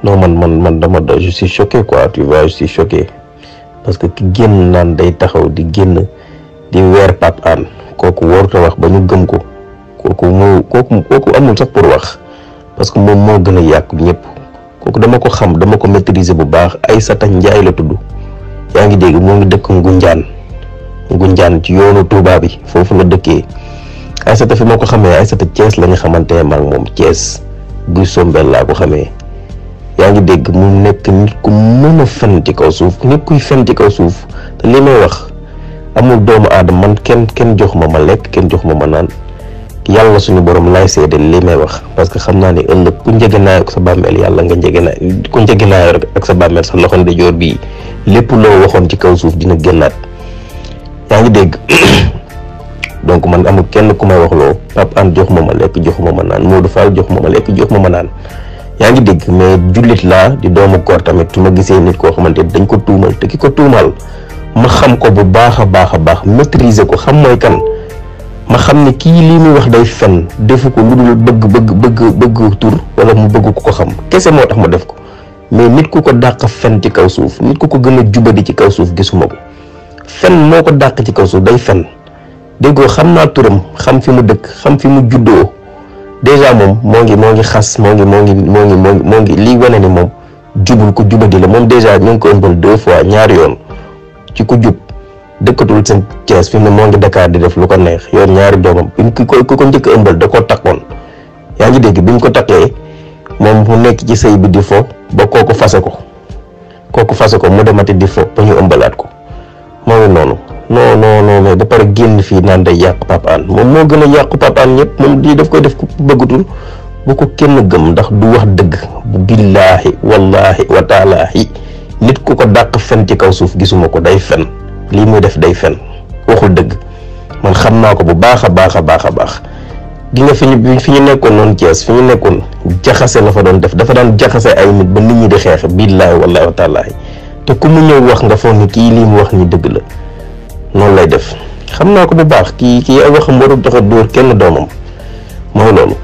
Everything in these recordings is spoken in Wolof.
non man je suis choqué quoi, tu vois, je suis choqué parce que ki génn naan day taxaw di génn di weer Pape Hann kooku warut a wax ba ñu gëm ko kooku amul sax pour wax parce que moom moo gën a yàqu ñëpp kooku dama ko xam dama ko maîtriser bu baax Aïssata Ndiaye la tudd yaa ngi dégg moo ngi dëkk Ngunjaan ci yoonu Touba bi foofu la dëkkee Aïssata fi ma ko xamee Aïssata Thiès la ñu xamante ne maag moom Thiès guy sombel laa ko xamee yaa ngi dégg mu nekk nit ku mën a fen ci kaw suuf nit kuy fen ci kaw suuf te li may wax amul doomu aadama man kenn jox ma lekk kenn jox ma naan yàlla suñu borom laay seede li may wax parce que xam naa ne ëllëg ku njëgënaayoo ak sa bàmmeel yàlla nga njëgënaayoo rek ak sa bàmmeel sa loxo ndijoor bii lépp loo waxoon ci kaw suuf dina génnaat yaa ngi dégg donc man amul kenn ku may wax loo Pape Hann jox ma lekk jox ma naan Modou Fall jox ma lekk jox ma naan yaa ngi dégg mais jullit laa di doomu koor tamit su ma gisee nit koo xamante dañ ko tuumal te ki ko tuumal ma xam ko bu baax a baax maîtriser ko xam mooy kan ma xam ne kii lii muy wax day fen defu ko lu dul bëgg tur wala mu bëgg ko xam kese moo tax ma def ko mais nit ku ko dàq fen ci kaw suuf nit ku ko gën a jubadi ci kaw suuf gisuma ko fen moo ko dàq ci kaw suuf day fen déggoo xam naa turam xam fi mu dëkk xam fi mu juddoo déjà moom moo ngi xas moo ngi lii wane ni moom jubul ko jubadi la moom déjà ñu ngi ko ëmbal 2 fois ñaari yoon ci ku jub dëkkatul seen Thiès fi mu ne moo ngi Dakar di def lu ko neex yoon ñaari doomam ki ko njëkk a ëmbal da koo takkoon yaa ngi dégg bi ñu ko takkee moom mu nekk ci sëy bi di fo ba kooku fase ko mu demati di fo ba ñu ëmbalaat ko moo ngi noonu non mais ba pare génn fii naan day yàq Pape Hann moom moo gën a yàqu Pape Hann ñëpp moom lii daf koy def ku bëggatul bu ko kenn gëm ndax du wax dëgg billaahi wallaahi wa taalaahi nit ku ko dàq fen ci kaw suuf gisuma ko day fen lii muy def day fen waxul dëgg man xam naa ko bu baax a baax gi nga fi ñu nekkoon noonu Thiès fi ñu nekkoon jaxase la fa doon def dafa daan jaxase ay nit ba nit ñi di xeex billaahi wallaahi wa taalaahi te ku mu ñëw wax nga foog ni kii lii mu wax ni dëgg la noonu lay def xam naa ko bu baax kii ay waxam warul tax a dóor kenn doomam mooy loolu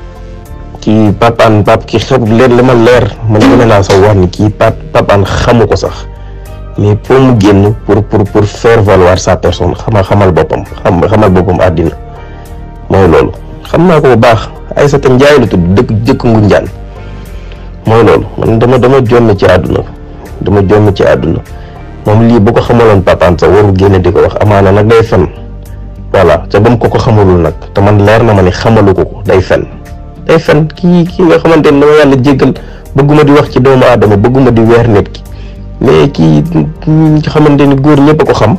kii Pape Hann ki xam leen li ma leer man dama naa sax wax ni kii Pape Hann xamu ko sax mais pour mu génn pour faire valoir sa personne xamal boppam àddina mooy loolu xam naa ko bu baax Aïssata Ndiaye la tudd dëkk Ngunjaan mooy loolu man dama jomm ci àdduna moom lii bu ko xamaloon Pape Hann sax warul génne di ko wax amaana nag day fen voilà te ba mu ko xamalul nag te man leer na ma ne xamalu ko day fen kii nga xamante ne dama yàlla jéggal bëgguma di wax ci doomu aadama bëgguma di weer nit ki mais kii nga xamante ni góor ñëpp a ko xam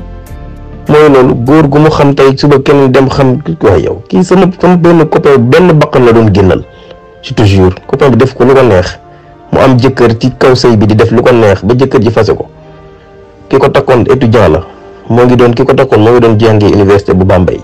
mooy loolu góor gu mu xam tey suba kenn dem xam waaye yow kii sama benn copain benn bakkan la doon génnal je te jure copain bi def ko lu ko neex mu am jëkkër ci kaw sëy bi di def lu ko neex ba jëkkër ji fase ko ki ko takkoon étudiant la moo ngi doon jàngee université bu Bambey